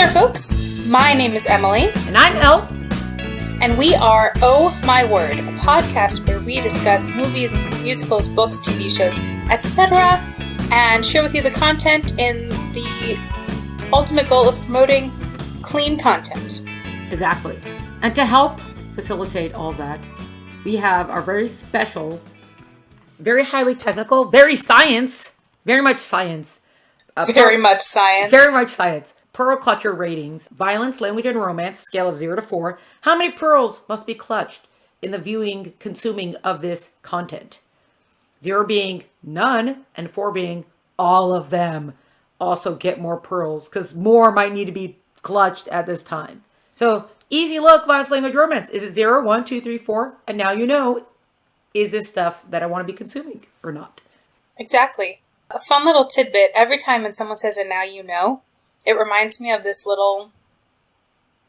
there, folks. My name is Emily. And I'm Elle. And we are Oh My Word, a podcast where we discuss movies, musicals, books, TV shows, etc. and share with you the content in the ultimate goal of promoting clean content. Exactly. And to help facilitate all that, we have our very special, very highly technical, very much science. Very much science. Pearl clutcher ratings. Violence, language, and romance. Scale of 0 to 4. How many pearls must be clutched in the viewing, consuming of this content? 0 being none, and 4 being all of them. Also get more pearls, because more might need to be clutched at this time. So, easy look, violence, language, romance. Is it 0, 1, 2, 3, 4? And now you know, is this stuff that I want to be consuming or not? Exactly. A fun little tidbit, every time when someone says, and now you know, it reminds me of this little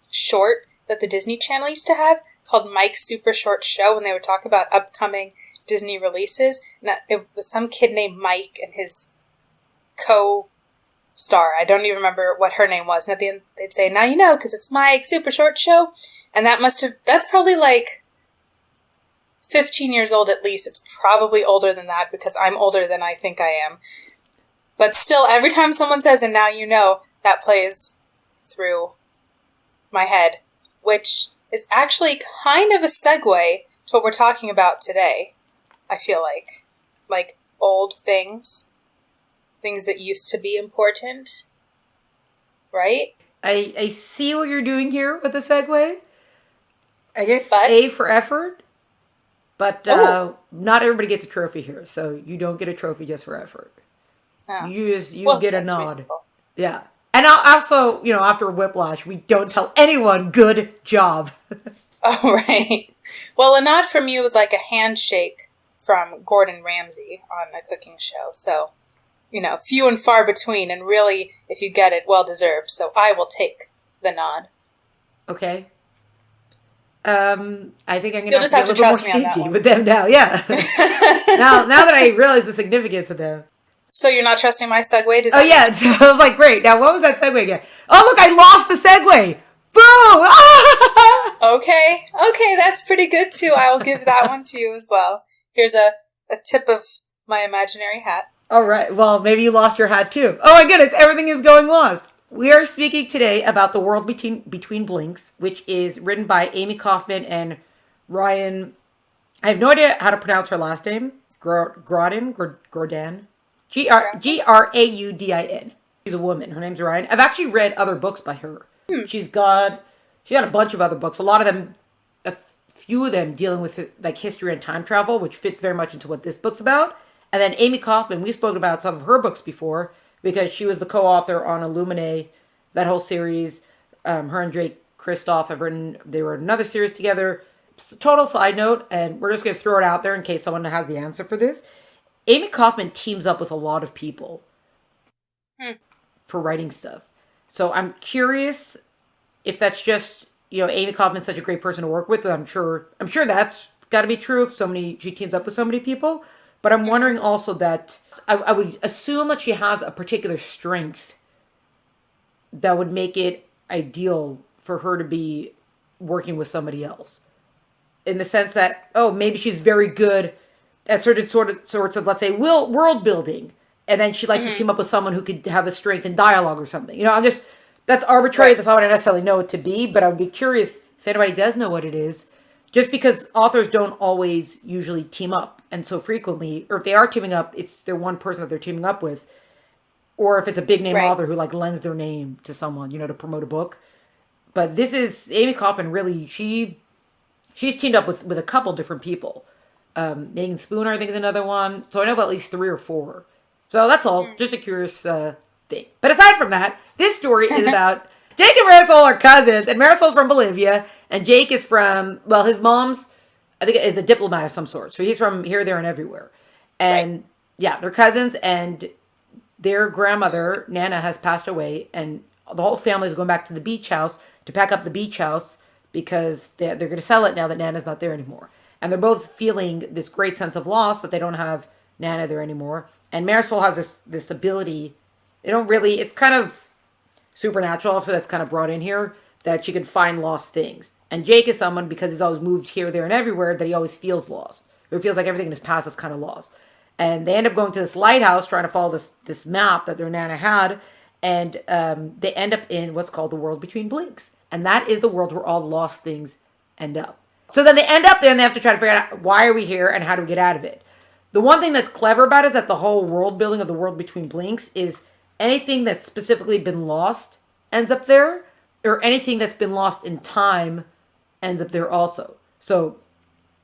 short that the Disney Channel used to have called Mike's Super Short Show when they would talk about upcoming Disney releases. And it was some kid named Mike and his co-star. I don't even remember what her name was. And at the end, they'd say, now you know, because it's Mike's Super Short Show. And that's probably like 15 years old at least. It's probably older than that because I'm older than I think I am. But still, every time someone says, and now you know, that plays through my head, which is actually kind of a segue to what we're talking about today, I feel like. Like old things that used to be important, right? I see what you're doing here with the segue. I guess A for effort. But not everybody gets a trophy here, so you don't get a trophy just for effort. Oh. You get a nod. Reasonable. Yeah. And also, after Whiplash, we don't tell anyone good job. Oh, right. Well, a nod from you was like a handshake from Gordon Ramsay on a cooking show. So, few and far between, and really, if you get it, well deserved. So I will take the nod. Okay. I think I'm going to have to trust me on that one. With them now, yeah. now that I realize the significance of them. So you're not trusting my segue? So I was like, great. Now, what was that segue again? Oh, look, I lost the segue. Boom! Okay, that's pretty good too. I will give that one to you as well. Here's a tip of my imaginary hat. All right. Well, maybe you lost your hat too. Oh my goodness, everything is going lost. We are speaking today about The World Between Blinks, which is written by Amie Kaufman and Ryan. I have no idea how to pronounce her last name. Graudin. Graudin. She's a woman. Her name's Ryan. I've actually read other books by her. She got a bunch of other books. A few of them dealing with like history and time travel, which fits very much into what this book's about. And then Amie Kaufman, we've spoken about some of her books before, because she was the co-author on Illuminae, that whole series. Her and Jake Kristoff they wrote another series together. Total side note, and we're just going to throw it out there in case someone has the answer for this. Amie Kaufman teams up with a lot of people for writing stuff. So I'm curious if that's just, Amie Kaufman's such a great person to work with. I'm sure that's got to be true if she teams up with so many people. But I'm wondering also that I would assume that she has a particular strength that would make it ideal for her to be working with somebody else. In the sense that, maybe she's very good at certain sorts of, let's say, world building. And then she likes to team up with someone who could have a strength in dialogue or something. That's arbitrary. Right. That's not what I necessarily know it to be. But I would be curious if anybody does know what it is. Just because authors don't always usually team up. And so frequently, or if they are teaming up, it's their one person that they're teaming up with. Or if it's a big name author who lends their name to someone, to promote a book. But this is Amie Kaufman. Really, she's teamed up with a couple different people. Megan Spooner, I think, is another one. So I know of at least 3 or 4. So that's all. Just a curious thing. But aside from that, this story is about Jake and Marisol are cousins, and Marisol's from Bolivia, and Jake is from, his mom's, I think, is a diplomat of some sort. So he's from here, there, and everywhere. And they're cousins, and their grandmother, Nana, has passed away, and the whole family is going back to the beach house to pack up the beach house because they're going to sell it now that Nana's not there anymore. And they're both feeling this great sense of loss that they don't have Nana there anymore. And Marisol has this ability. They don't really, it's kind of supernatural officer that's kind of brought in here, that she can find lost things. And Jake is someone, because he's always moved here, there, and everywhere, that he always feels lost. Or feels like everything in his past is kind of lost. And they end up going to this lighthouse trying to follow this map that their Nana had. And they end up in what's called the world between blinks. And that is the world where all lost things end up. So then they end up there and they have to try to figure out, why are we here and how do we get out of it? The one thing that's clever about it is that the whole world building of the world between blinks is anything that's specifically been lost ends up there, or anything that's been lost in time ends up there also. So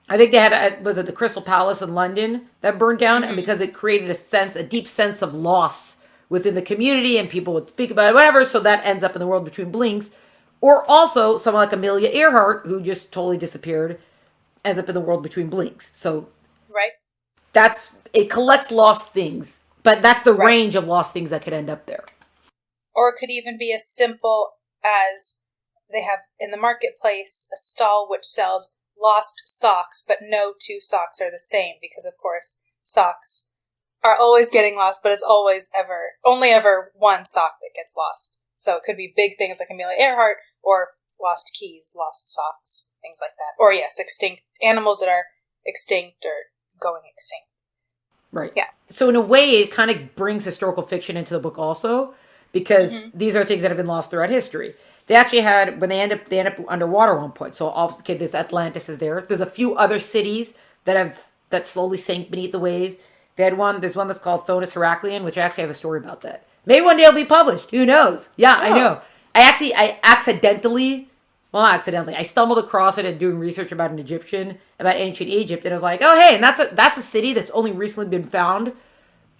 I think they had, was it the Crystal Palace in London that burned down? And because it created a deep sense of loss within the community and people would speak about it, whatever, so that ends up in the world between blinks. Or also someone like Amelia Earhart, who just totally disappeared, ends up in the world between blinks. So right. It collects lost things, but that's the range of lost things that could end up there. Or it could even be as simple as they have in the marketplace a stall which sells lost socks, but no two socks are the same, because of course socks are always getting lost, but it's only ever one sock that gets lost. So it could be big things like Amelia Earhart, or lost keys, lost socks, things like that. Or yes, extinct animals that are extinct or going extinct. Right. Yeah. So in a way, it kind of brings historical fiction into the book also, because these are things that have been lost throughout history. They actually had, when they end up underwater at one point. So this Atlantis is there. There's a few other cities that slowly sank beneath the waves. There's one that's called Thonis Heraclean, which I actually have a story about that. Maybe one day it'll be published. Who knows? Yeah, I know. I stumbled across it and doing research about about ancient Egypt, and I was like, oh hey, and that's a city that's only recently been found.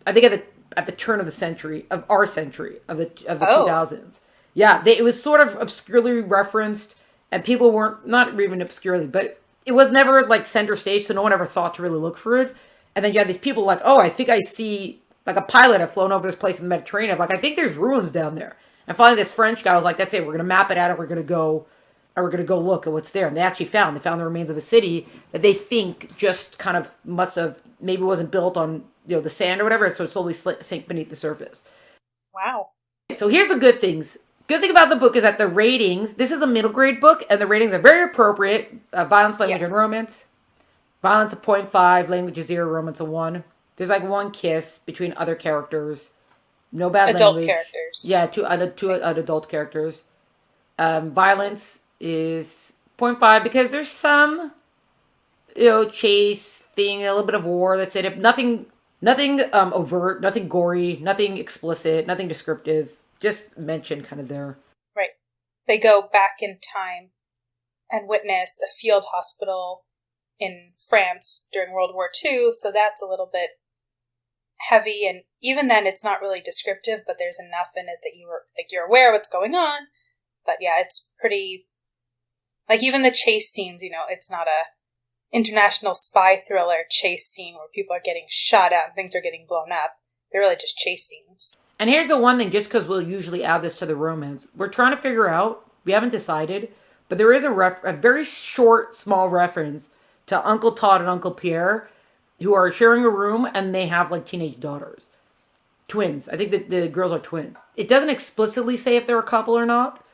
I think at the turn of the century, of our century, of the 2000s. Yeah, it was sort of obscurely referenced, and people weren't, not even obscurely, but it was never like center stage, so no one ever thought to really look for it. And then you had these people like, oh, I think I see, like a pilot had flown over this place in the Mediterranean. Like, I think there's ruins down there. And finally this French guy was like, that's it, we're going to map it out and we're going to go look at what's there. And they actually found the remains of a city that they think just kind of maybe wasn't built on, the sand or whatever, so it slowly sank beneath the surface. Wow. So here's the good things. Good thing about the book is that the ratings, this is a middle grade book, and the ratings are very appropriate. Violence, language, and romance. Violence a 0.5, language a 0, romance a 1. There's like one kiss between other characters. No bad adult language. Characters. Yeah, two adult characters. Violence is 0.5 because there's some, chase thing, a little bit of war. That's it. Nothing overt, nothing gory, nothing explicit, nothing descriptive. Just mentioned kind of there. Right. They go back in time and witness a field hospital in France during World War II, so that's a little bit heavy, and even then it's not really descriptive, but there's enough in it that you're aware of what's going on. But yeah, it's pretty, like, even the chase scenes, it's not a international spy thriller chase scene where people are getting shot at and things are getting blown up. They're really just chase scenes. And here's the one thing, just because we'll usually add this to the romance, we're trying to figure out, we haven't decided, but there is a very short, small reference to Uncle Todd and Uncle Pierre, who are sharing a room, and they have, like, teenage daughters. Twins. I think that the girls are twins. It doesn't explicitly say if they're a couple or not,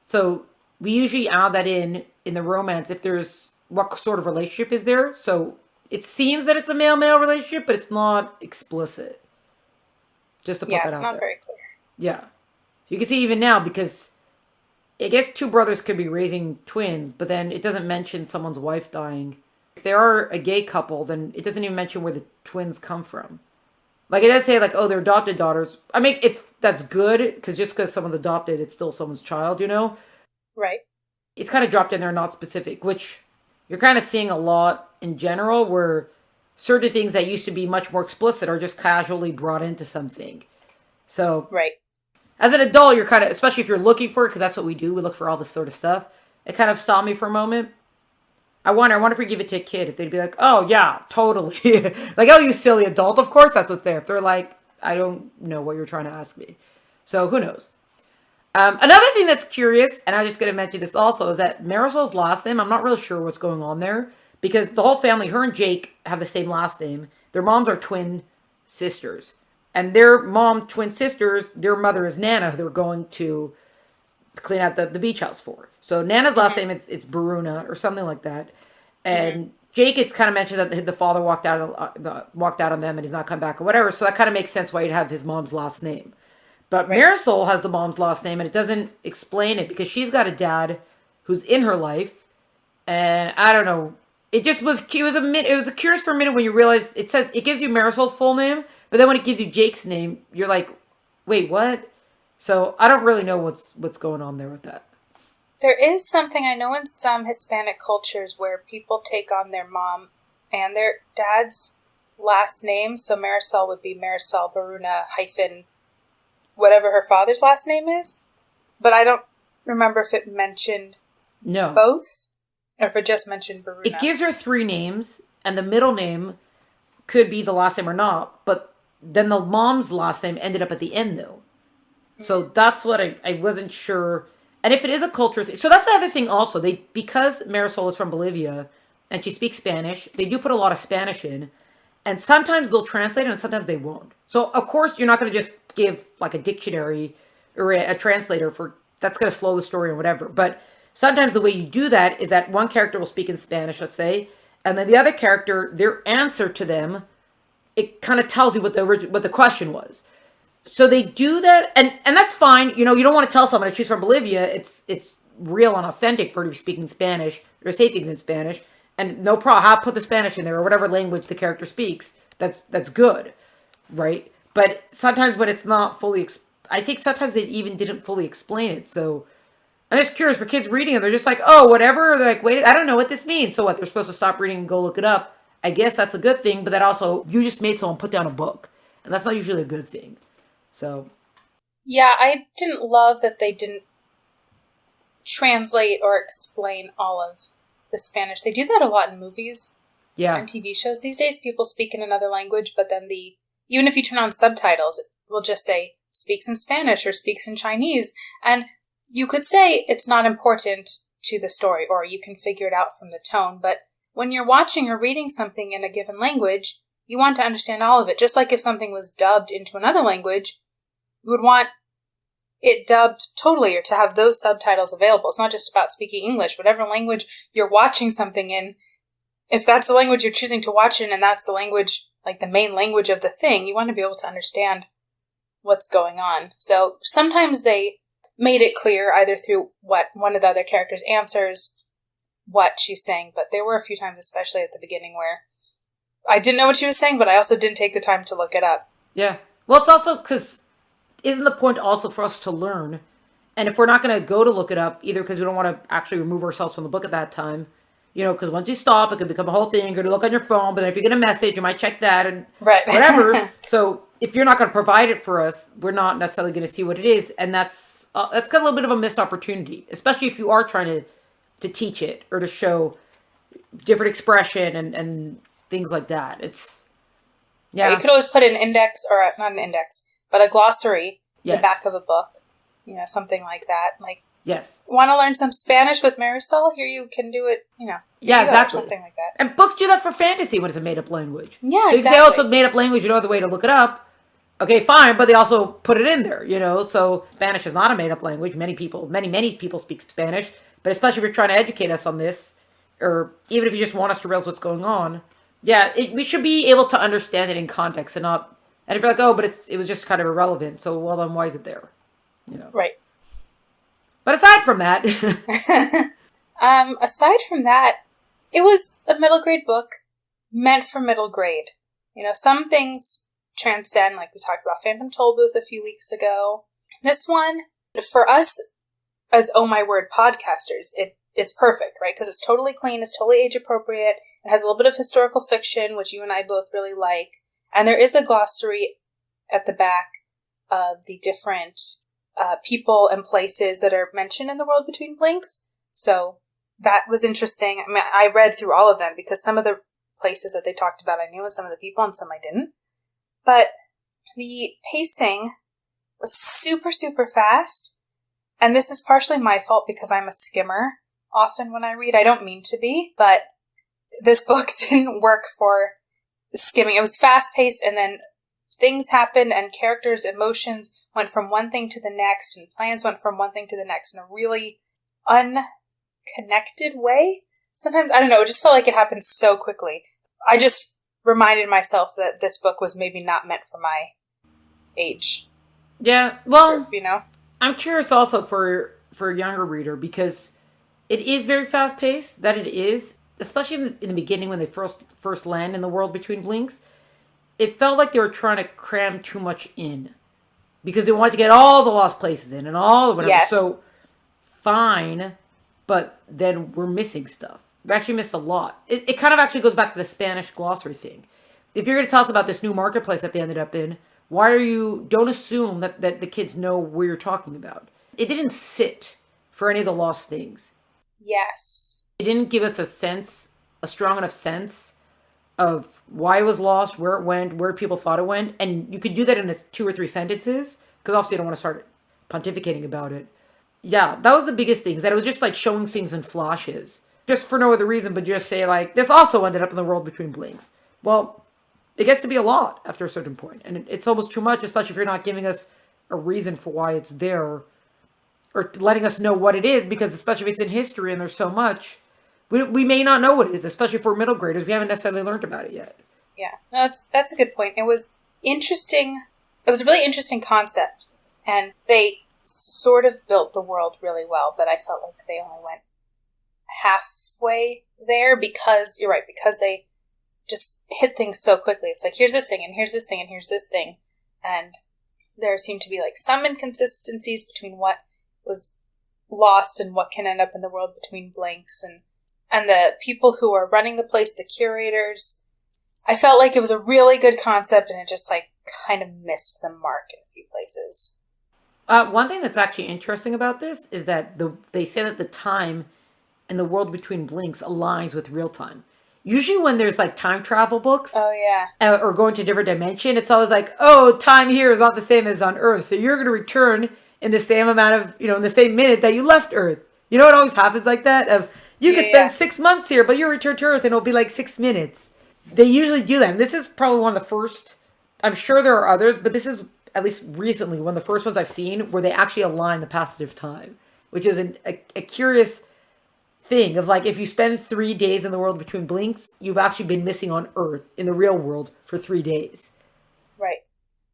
so we usually add that in the romance if there's what sort of relationship is there. So it seems that it's a male-male relationship, but it's not explicit. Just to put that out there. Yeah, it's not very clear. Yeah. So you can see even now, because I guess two brothers could be raising twins, but then it doesn't mention someone's wife dying. If they are a gay couple, then it doesn't even mention where the twins come from. Like, it does say, like, oh, they're adopted daughters. I mean, that's good, because just because someone's adopted, it's still someone's child, Right. It's kind of dropped in there, not specific, which you're kind of seeing a lot in general, where certain things that used to be much more explicit are just casually brought into something. So, right. As an adult, you're kind of, especially if you're looking for it, because that's what we do, we look for all this sort of stuff. It kind of stopped me for a moment. I wonder if we give it to a kid, if they'd be like, oh yeah, totally. Like, oh, you silly adult, of course that's what's there. If they're like, I don't know what you're trying to ask me. So, who knows? Another thing that's curious, and I'm just going to mention this also, is that Marisol's last name, I'm not really sure what's going on there, because the whole family, her and Jake, have the same last name. Their moms are twin sisters. And their twin sisters, their mother is Nana, who they're going to clean out the beach house for. So Nana's last name, it's Baruna or something like that. And Jake, it's kind of mentioned that the father walked out on them and he's not come back or whatever. So that kind of makes sense why you'd have his mom's last name. But Marisol has the mom's last name, and it doesn't explain it because she's got a dad who's in her life, and I don't know. It just was. It was curious for a minute when you realize it says it gives you Marisol's full name, but then when it gives you Jake's name, you're like, wait, what? So I don't really know what's going on there with that. There is something I know in some Hispanic cultures where people take on their mom and their dad's last name. So Marisol would be Marisol Baruna hyphen whatever her father's last name is, but I don't remember if it mentioned both, or if it just mentioned Baruna. It gives her 3 names, and the middle name could be the last name or not, but then the mom's last name ended up at the end, though. So that's what I wasn't sure. And if it is a culture thing, so that's the other thing also. Because Marisol is from Bolivia, and she speaks Spanish, they do put a lot of Spanish in, and sometimes they'll translate it, and sometimes they won't. So, of course, you're not going to just give like a dictionary or a translator for that's going to slow the story or whatever. But sometimes the way you do that is that one character will speak in Spanish, let's say, and then the other character, their answer to them, it kind of tells you what the question was. So they do that, and that's fine. You know, you don't want to tell someone that she's from Bolivia. It's real and authentic for her to be speaking Spanish or say things in Spanish, and no problem. I'll put the Spanish in there or whatever language the character speaks. That's good, right? But sometimes when it's not fully, I think sometimes they even didn't fully explain it. So I'm just curious for kids reading it. They're just like, oh, whatever. They're like, wait, I don't know what this means. So what? They're supposed to stop reading and go look it up. I guess that's a good thing. But that also, you just made someone put down a book. And that's not usually a good thing. So. Yeah, I didn't love that they didn't translate or explain all of the Spanish. They do that a lot in movies. Yeah. On TV shows these days, people speak in another language, but then even if you turn on subtitles, it will just say, speaks in Spanish or speaks in Chinese. And you could say it's not important to the story, or you can figure it out from the tone. But when you're watching or reading something in a given language, you want to understand all of it. Just like if something was dubbed into another language, you would want it dubbed totally, or to have those subtitles available. It's not just about speaking English. Whatever language you're watching something in, if that's the language you're choosing to watch in and that's the language, like the main language of the thing, you want to be able to understand what's going on. So sometimes they made it clear either through what one of the other characters answers, what she's saying, but there were a few times, especially at the beginning, where I didn't know what she was saying, but I also didn't take the time to look it up. Yeah. Well, it's also because isn't the point also for us to learn? And if we're not going to go to look it up, either because we don't want to actually remove ourselves from the book at that time, you know, because once you stop, it could become a whole thing. You're going to look on your phone, but then if you get a message, you might check that and whatever. So if you're not going to provide it for us, we're not necessarily going to see what it is. And that's got a little bit of a missed opportunity, especially if you are trying to teach it or to show different expression and things like that. Yeah. You could always put an index, or not an index, but a glossary in the back of a book. You know, something like that. Like, yes. Want to learn some Spanish with Marisol? Here you can do it, you know. Yeah, exactly. Something like that. And books do that for fantasy when it's a made-up language. Yeah, so exactly. Say, oh, it's a made-up language, you know the way to look it up. Okay, fine, but they also put it in there, you know. So Spanish is not a made-up language. Many people speak Spanish. But especially if you're trying to educate us on this, or even if you just want us to realize what's going on, we should be able to understand it in context and not... And if you're like, oh, but it was just kind of irrelevant, so, well, then why is it there? You know. Right. But aside from that... aside from that, it was a middle grade book meant for middle grade. You know, some things transcend, like we talked about Phantom Tollbooth a few weeks ago. This one, for us as Oh My Word podcasters, it's perfect, right? Because it's totally clean, it's totally age appropriate, it has a little bit of historical fiction, which you and I both really like, and there is a glossary at the back of the different people and places that are mentioned in The World Between Blinks. So that was interesting. I mean, I read through all of them because some of the places that they talked about I knew, and some of the people, and some I didn't. But the pacing was super, super fast. And this is partially my fault because I'm a skimmer often when I read. I don't mean to be, but this book didn't work for skimming. It was fast paced, and then things happened and characters' emotions went from one thing to the next, and plans went from one thing to the next in a really unconnected way. Sometimes, I don't know, it just felt like it happened so quickly. I just reminded myself that this book was maybe not meant for my age. Yeah, well, group, you know? I'm curious also for a younger reader, because it is very fast-paced, that it is, especially in the beginning when they first land in the world between blinks. It felt like they were trying to cram too much in, because they wanted to get all the lost places in and all the whatever. Yes. So, fine, but then we're missing stuff. We actually missed a lot. It kind of actually goes back to the Spanish glossary thing. If you're going to tell us about this new marketplace that they ended up in, don't assume that the kids know where you're talking about. It didn't sit for any of the lost things. Yes. It didn't give us a strong enough sense of why it was lost, where it went, where people thought it went. And you could do that in 2 or 3 sentences, because obviously you don't want to start pontificating about it. Yeah, that was the biggest thing, is that it was just like showing things in flashes. Just for no other reason, but just say like, this also ended up in the world between blinks. Well, it gets to be a lot after a certain point. And it's almost too much, especially if you're not giving us a reason for why it's there, or letting us know what it is, because especially if it's in history and there's so much, we may not know what it is, especially for middle graders. We haven't necessarily learned about it yet. Yeah, no, that's a good point. It was interesting. It was a really interesting concept, and they sort of built the world really well, but I felt like they only went halfway there, because, you're right, because they just hit things so quickly. It's like, here's this thing, and here's this thing, and here's this thing. And there seemed to be like some inconsistencies between what was lost and what can end up in the world between blinks, and the people who are running the place, the curators. I felt like it was a really good concept, and it just like kind of missed the mark in a few places. One thing that's actually interesting about this is that they say that the time in the world between blinks aligns with real time. Usually when there's like time travel books, oh yeah, or going to a different dimension, it's always like, oh, time here is not the same as on Earth, so you're going to return in the same amount of, in the same minute that you left Earth. You know, it always happens like that. You could spend 6 months here, but you return to Earth and it'll be like 6 minutes. They usually do that. And this is probably one of the first, I'm sure there are others, but this is at least recently one of the first ones I've seen where they actually align the passage of time, which is a curious thing of like, if you spend 3 days in the world between blinks, you've actually been missing on Earth in the real world for 3 days. Right.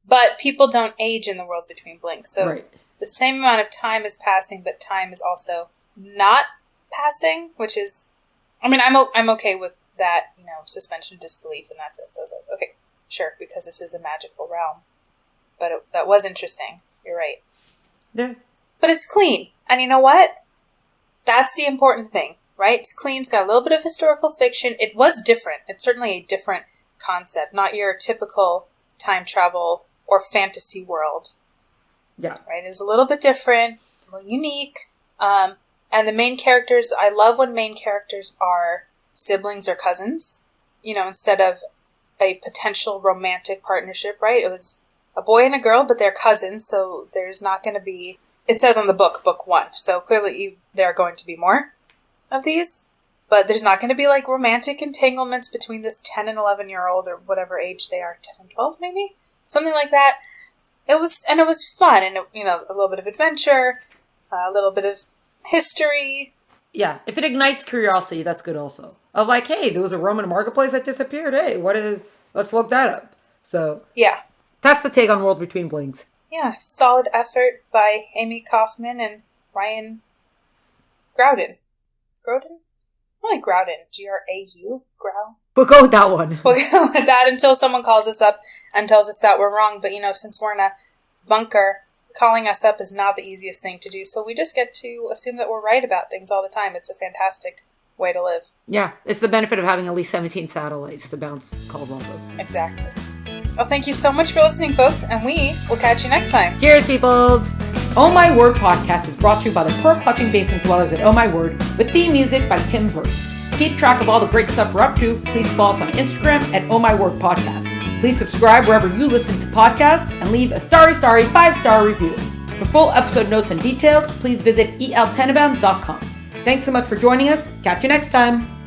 But people don't age in the world between blinks. So right. The same amount of time is passing, but time is also not passing, which is, I mean, I'm okay with that, suspension of disbelief in that sense. I was like, okay, sure, because this is a magical realm. But that was interesting. You're right. Yeah. But it's clean. And you know what? That's the important thing, right? It's clean. It's got a little bit of historical fiction. It was different. It's certainly a different concept, not your typical time travel or fantasy world. Yeah. Right? It was a little bit different, a little unique. And the main characters, I love when main characters are siblings or cousins, instead of a potential romantic partnership, right? It was a boy and a girl, but they're cousins, so there's not going to be, it says on the book 1, so clearly there are going to be more of these, but there's not going to be like romantic entanglements between this 10 and 11-year-old or whatever age they are, 10 and 12 maybe? Something like that. It was fun, and a little bit of adventure, a little bit of history. Yeah, if it ignites curiosity, that's good also. Of like, hey, there was a Roman marketplace that disappeared. Hey, let's look that up. So yeah, that's the take on World Between Blinks. Yeah, solid effort by Amie Kaufman and Ryan Graudin. Graudin? Probably Graudin. Grau? Grau? We'll go with that one. We'll go with that until someone calls us up and tells us that we're wrong. But, since we're in a bunker, calling us up is not the easiest thing to do. So we just get to assume that we're right about things all the time. It's a fantastic way to live. Yeah, it's the benefit of having at least 17 satellites to bounce calls off of. Exactly. Well, thank you so much for listening, folks, and we will catch you next time. Cheers, peoples! Oh My Word podcast is brought to you by the pearl-clutching basement dwellers at Oh My Word, with theme music by Tim Bird. To keep track of all the great stuff we're up to, please follow us on Instagram at Oh My Word Podcast. Please subscribe wherever you listen to podcasts and leave a starry 5-star review. For full episode notes and details, please visit eltenenbaum.com. Thanks so much for joining us. Catch you next time.